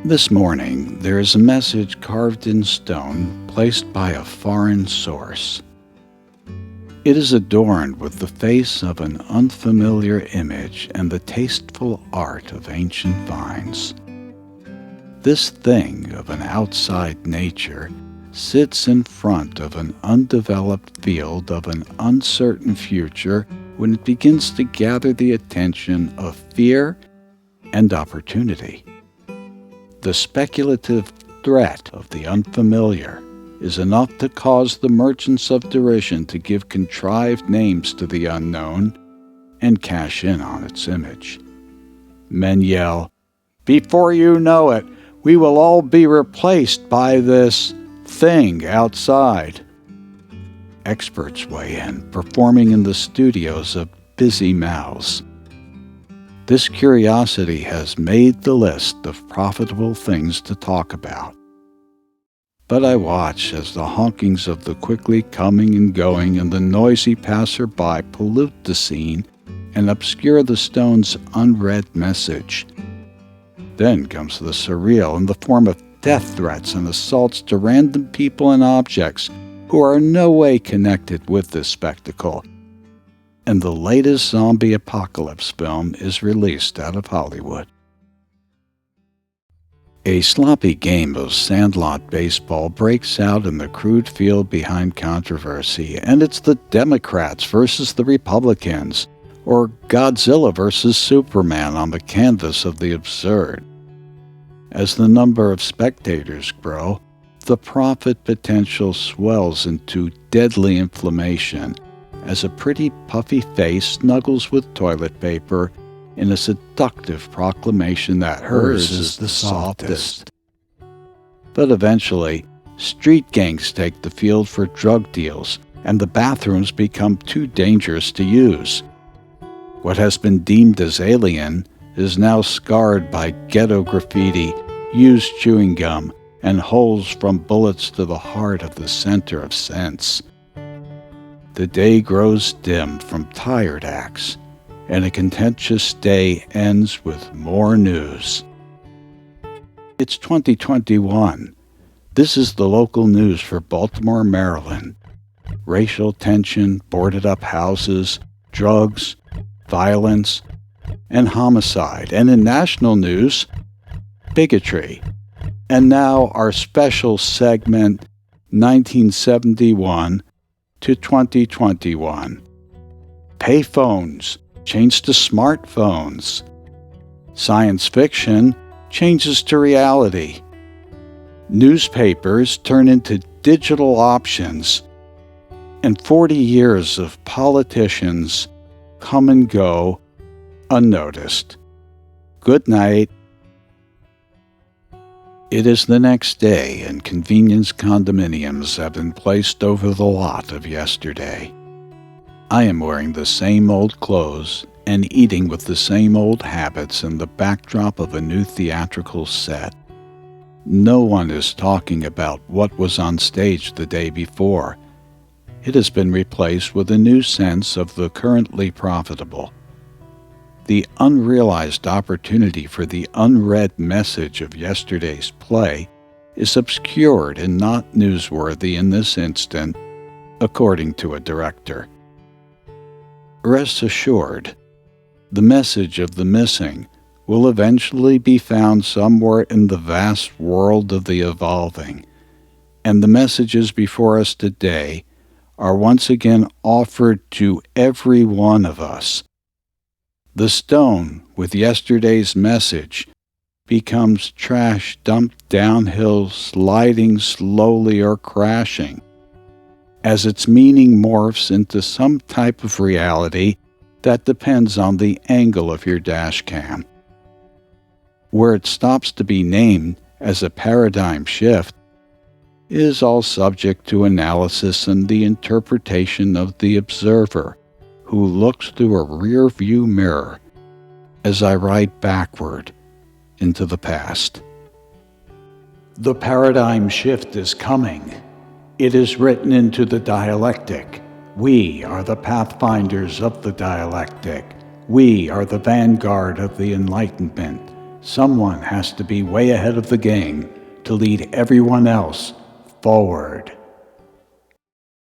This morning, there is a message carved in stone placed by a foreign source. It is adorned with the face of an unfamiliar image and the tasteful art of ancient vines. This thing of an outside nature sits in front of an undeveloped field of an uncertain future when it begins to gather the attention of fear and opportunity. The speculative threat of the unfamiliar is enough to cause the merchants of derision to give contrived names to the unknown and cash in on its image. Men yell, "Before you know it, we will all be replaced by this thing outside." Experts weigh in, performing in the studios of busy mouths. This curiosity has made the list of profitable things to talk about. But I watch as the honkings of the quickly coming and going and the noisy passer-by pollute the scene and obscure the stone's unread message. Then comes the surreal in the form of death threats and assaults to random people and objects who are in no way connected with this spectacle. And the latest zombie apocalypse film is released out of Hollywood. A sloppy game of sandlot baseball breaks out in the crude field behind controversy, and it's the Democrats versus the Republicans, or Godzilla versus Superman on the canvas of the absurd. As the number of spectators grow, the profit potential swells into deadly inflammation, as a pretty puffy face snuggles with toilet paper in a seductive proclamation that hers is the softest. But eventually, street gangs take the field for drug deals, and the bathrooms become too dangerous to use. What has been deemed as alien is now scarred by ghetto graffiti, used chewing gum, and holes from bullets to the heart of the center of sense. The day grows dim from tired acts, and a contentious day ends with more news. It's 2021. This is the local news for Baltimore, Maryland. Racial tension, boarded-up houses, drugs, violence, and homicide. And in national news, bigotry. And now our special segment, 1971 to 2021. Payphones change to smartphones. Science fiction changes to reality. Newspapers turn into digital options. And 40 years of politicians come and go unnoticed. Good night. It is the next day, and convenience condominiums have been placed over the lot of yesterday. I am wearing the same old clothes and eating with the same old habits in the backdrop of a new theatrical set. No one is talking about what was on stage the day before. It has been replaced with a new sense of the currently profitable. The unrealized opportunity for the unread message of yesterday's play is obscured and not newsworthy in this instant, according to a director. Rest assured, the message of the missing will eventually be found somewhere in the vast world of the evolving, and the messages before us today are once again offered to every one of us. The stone with yesterday's message becomes trash dumped downhill, sliding slowly or crashing, as its meaning morphs into some type of reality that depends on the angle of your dash cam. Where it stops to be named as a paradigm shift is all subject to analysis and the interpretation of the observer, who looks through a rear-view mirror as I ride backward into the past. The paradigm shift is coming. It is written into the dialectic. We are the pathfinders of the dialectic. We are the vanguard of the Enlightenment. Someone has to be way ahead of the game to lead everyone else forward.